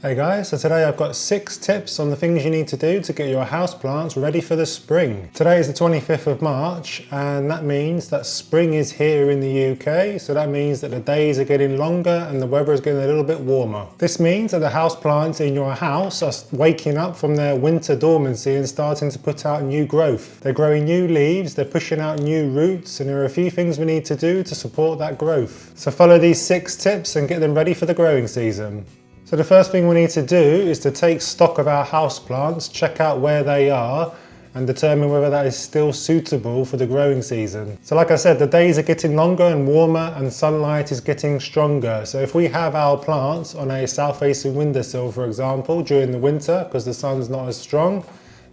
Hey guys, so today I've got 6 tips on the things you need to do to get your houseplants ready for the spring. Today is the 25th of March and that means that spring is here in the UK, so that means that the days are getting longer and the weather is getting a little bit warmer. This means that the houseplants in your house are waking up from their winter dormancy and starting to put out new growth. They're growing new leaves, they're pushing out new roots, and there are a few things we need to do to support that growth. So follow these 6 tips and get them ready for the growing season. So the first thing we need to do is to take stock of our houseplants, check out where they are and determine whether that is still suitable for the growing season. So like I said, the days are getting longer and warmer and sunlight is getting stronger. So if we have our plants on a south-facing windowsill, for example, during the winter because the sun's not as strong,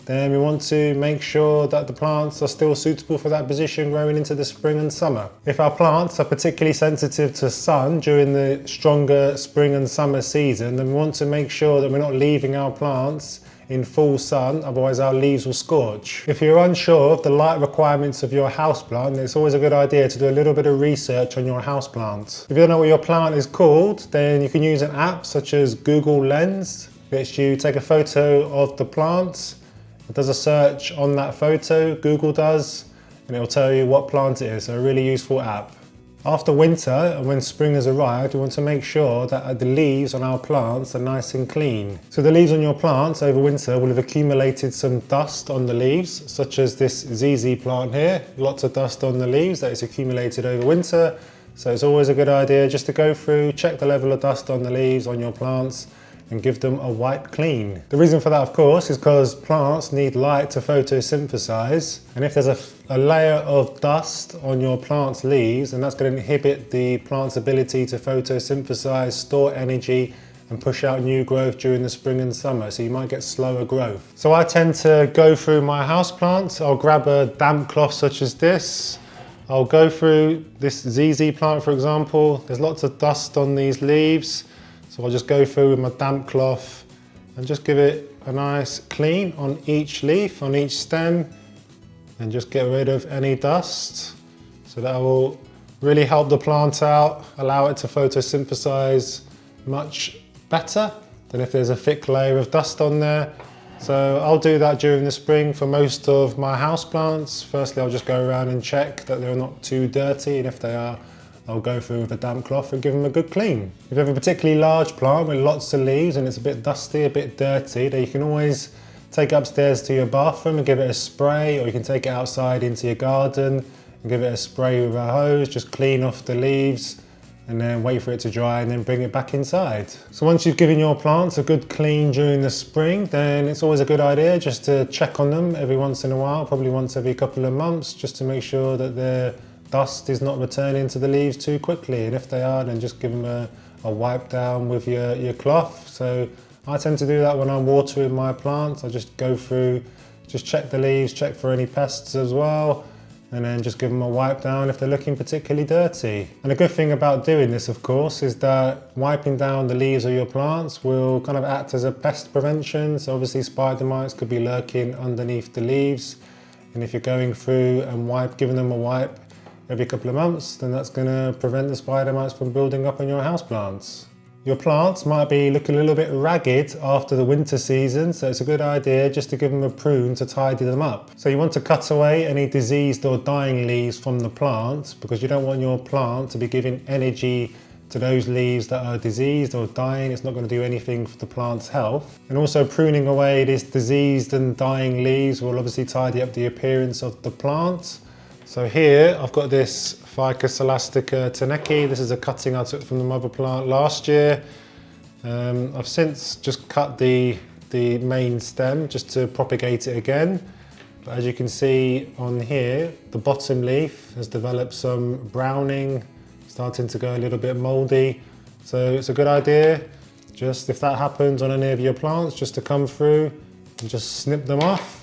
then we want to make sure that the plants are still suitable for that position growing into the spring and summer. If our plants are particularly sensitive to sun during the stronger spring and summer season, then we want to make sure that we're not leaving our plants in full sun, otherwise our leaves will scorch. If you're unsure of the light requirements of your houseplant, it's always a good idea to do a little bit of research on your houseplant. If you don't know what your plant is called, then you can use an app such as Google Lens, which you take a photo of the plant. It does a search on that photo, Google does, and it will tell you what plant it is, so a really useful app. After winter and when spring has arrived, we want to make sure that the leaves on our plants are nice and clean. So the leaves on your plants over winter will have accumulated some dust on the leaves, such as this ZZ plant here. Lots of dust on the leaves that is accumulated over winter. So it's always a good idea just to go through, check the level of dust on the leaves on your plants, and give them a wipe clean. The reason for that, of course, is because plants need light to photosynthesize, and if there's a layer of dust on your plant's leaves, then that's going to inhibit the plant's ability to photosynthesize, store energy, and push out new growth during the spring and summer, so you might get slower growth. So I tend to go through my houseplants. I'll grab a damp cloth such as this. I'll go through this ZZ plant, for example. There's lots of dust on these leaves. So I'll just go through with my damp cloth and just give it a nice clean on each leaf, on each stem, and just get rid of any dust. So that will really help the plant out, allow it to photosynthesize much better than if there's a thick layer of dust on there. So I'll do that during the spring for most of my houseplants. Firstly, I'll just go around and check that they're not too dirty, and if they are, I'll go through with a damp cloth and give them a good clean. If you have a particularly large plant with lots of leaves and it's a bit dusty, a bit dirty, then you can always take it upstairs to your bathroom and give it a spray, or you can take it outside into your garden and give it a spray with a hose, just clean off the leaves and then wait for it to dry and then bring it back inside. So once you've given your plants a good clean during the spring, then it's always a good idea just to check on them every once in a while, probably once every couple of months, just to make sure that their dust is not returning to the leaves too quickly, and if they are, then just give them a wipe down with your cloth. So I tend to do that when I'm watering my plants. I just go through, just check the leaves, check for any pests as well, and then just give them a wipe down if they're looking particularly dirty. And a good thing about doing this, of course, is that wiping down the leaves of your plants will kind of act as a pest prevention. So obviously spider mites could be lurking underneath the leaves, and if you're going through and giving them a wipe every couple of months, then that's going to prevent the spider mites from building up on your houseplants. Your plants might be looking a little bit ragged after the winter season, so it's a good idea just to give them a prune to tidy them up. So you want to cut away any diseased or dying leaves from the plant, because you don't want your plant to be giving energy to those leaves that are diseased or dying. It's not going to do anything for the plant's health. And also pruning away these diseased and dying leaves will obviously tidy up the appearance of the plant. So here I've got this Ficus elastica teneki. This is a cutting I took from the mother plant last year. I've since just cut the main stem just to propagate it again. But as you can see on here, the bottom leaf has developed some browning, starting to go a little bit moldy. So it's a good idea, just if that happens on any of your plants, just to come through and just snip them off.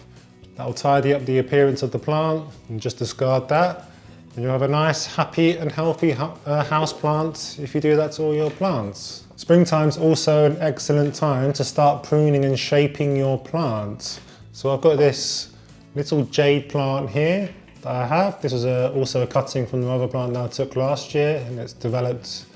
That'll tidy up the appearance of the plant, and just discard that. And you'll have a nice, happy and healthy house plant if you do that to all your plants. Springtime's also an excellent time to start pruning and shaping your plants. So I've got this little jade plant here that I have. This was also a cutting from the mother plant that I took last year, and it's developed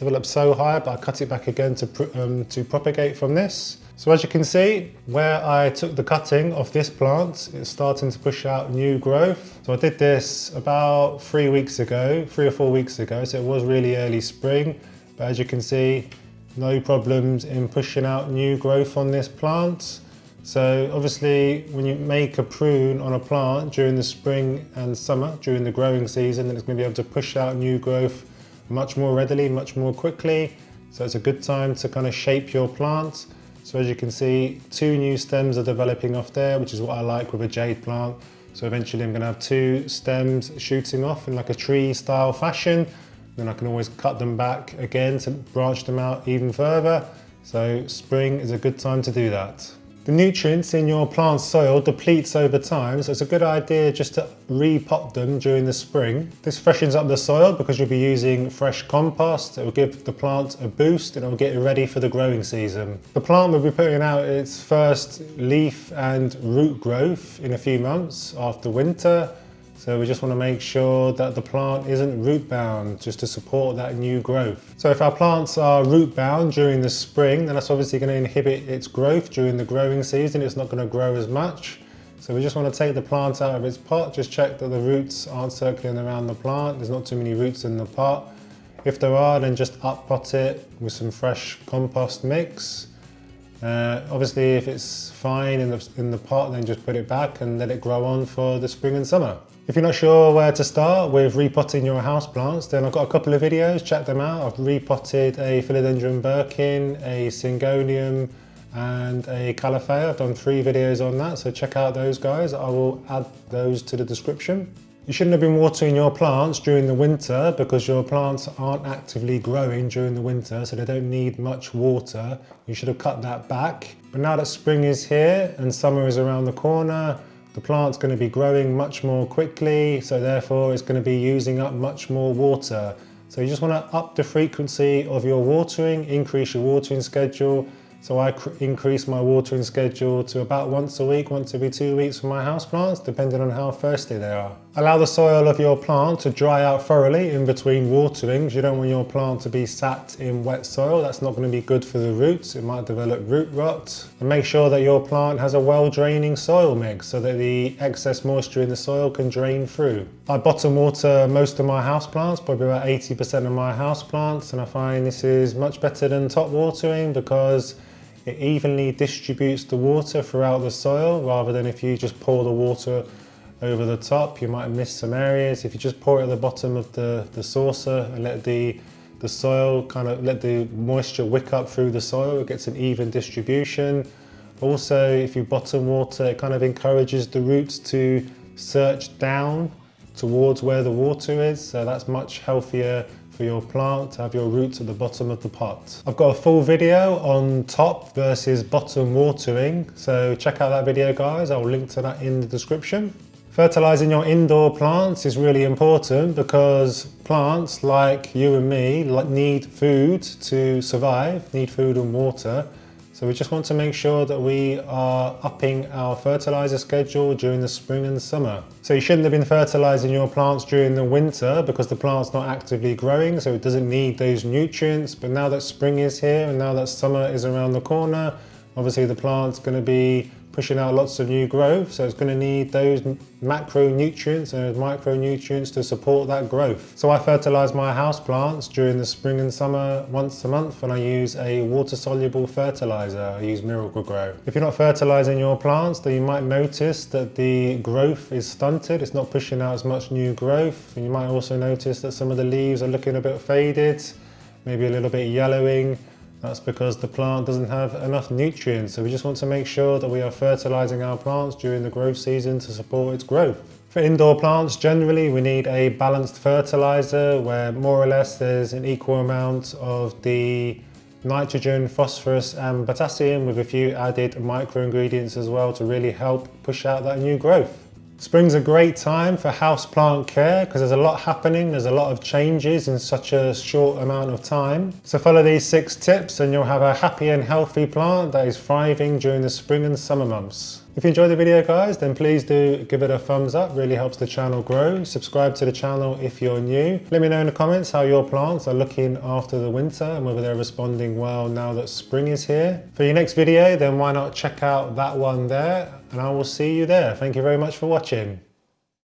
developed so high, but I cut it back again to propagate from this. So as you can see, where I took the cutting off this plant, it's starting to push out new growth. So I did this about 3 or 4 weeks ago, so it was really early spring. But as you can see, no problems in pushing out new growth on this plant. So obviously when you make a prune on a plant during the spring and summer, during the growing season, then it's going to be able to push out new growth much more readily, much more quickly. So it's a good time to kind of shape your plant. So as you can see, 2 new stems are developing off there, which is what I like with a jade plant. So eventually I'm going to have 2 stems shooting off in like a tree style fashion. Then I can always cut them back again to branch them out even further. So spring is a good time to do that. The nutrients in your plant's soil depletes over time, so it's a good idea just to repot them during the spring. This freshens up the soil because you'll be using fresh compost. It will give the plant a boost and it will get it ready for the growing season. The plant will be putting out its first leaf and root growth in a few months after winter. So we just want to make sure that the plant isn't root bound, just to support that new growth. So if our plants are root bound during the spring, then that's obviously going to inhibit its growth during the growing season. It's not going to grow as much. So we just want to take the plant out of its pot, just check that the roots aren't circling around the plant. There's not too many roots in the pot. If there are, then just up pot it with some fresh compost mix. Obviously if it's fine in the pot, then just put it back and let it grow on for the spring and summer. If you're not sure where to start with repotting your houseplants, then I've got a couple of videos, check them out. I've repotted a Philodendron Birkin, a Syngonium and a Calafea. I've done 3 videos on that, so check out those guys. I will add those to the description. You shouldn't have been watering your plants during the winter because your plants aren't actively growing during the winter, so they don't need much water. You should have cut that back. But now that spring is here and summer is around the corner, the plant's going to be growing much more quickly, so therefore it's going to be using up much more water. So you just want to up the frequency of your watering, increase your watering schedule. So I increase my watering schedule to about once a week, once every 2 weeks for my houseplants, depending on how thirsty they are. Allow the soil of your plant to dry out thoroughly in between waterings. You don't want your plant to be sat in wet soil. That's not going to be good for the roots. It might develop root rot. And make sure that your plant has a well-draining soil mix so that the excess moisture in the soil can drain through. I bottom water most of my houseplants, probably about 80% of my houseplants, and I find this is much better than top watering because it evenly distributes the water throughout the soil, rather than if you just pour the water over the top, you might miss some areas. If you just pour it at the bottom of the saucer and let the soil let the moisture wick up through the soil, it gets an even distribution. Also, if you bottom water, it kind of encourages the roots to search down towards where the water is, so that's much healthier for your plant to have your roots at the bottom of the pot. I've got a full video on top versus bottom watering, so check out that video guys, I'll link to that in the description. Fertilizing your indoor plants is really important because plants like you and me need food to survive, need food and water. So we just want to make sure that we are upping our fertilizer schedule during the spring and summer. So you shouldn't have been fertilizing your plants during the winter because the plant's not actively growing, so it doesn't need those nutrients. But now that spring is here and now that summer is around the corner, obviously the plant's going to be pushing out lots of new growth, so it's going to need those macronutrients and micronutrients to support that growth. So I fertilize my house plants during the spring and summer once a month, and I use a water-soluble fertilizer. I use Miracle Grow. If you're not fertilizing your plants, then you might notice that the growth is stunted. It's not pushing out as much new growth, and you might also notice that some of the leaves are looking a bit faded, maybe a little bit yellowing. That's because the plant doesn't have enough nutrients. So we just want to make sure that we are fertilizing our plants during the growth season to support its growth. For indoor plants, generally we need a balanced fertilizer where more or less there's an equal amount of the nitrogen, phosphorus and potassium, with a few added micro ingredients as well to really help push out that new growth. Spring's a great time for houseplant care because there's a lot happening, there's a lot of changes in such a short amount of time. So follow these 6 tips and you'll have a happy and healthy plant that is thriving during the spring and summer months. If you enjoyed the video guys, then please do give it a thumbs up, really helps the channel grow. Subscribe to the channel if you're new. Let me know in the comments how your plants are looking after the winter and whether they're responding well now that spring is here. For your next video, then why not check out that one there, and I will see you there. Thank you very much for watching.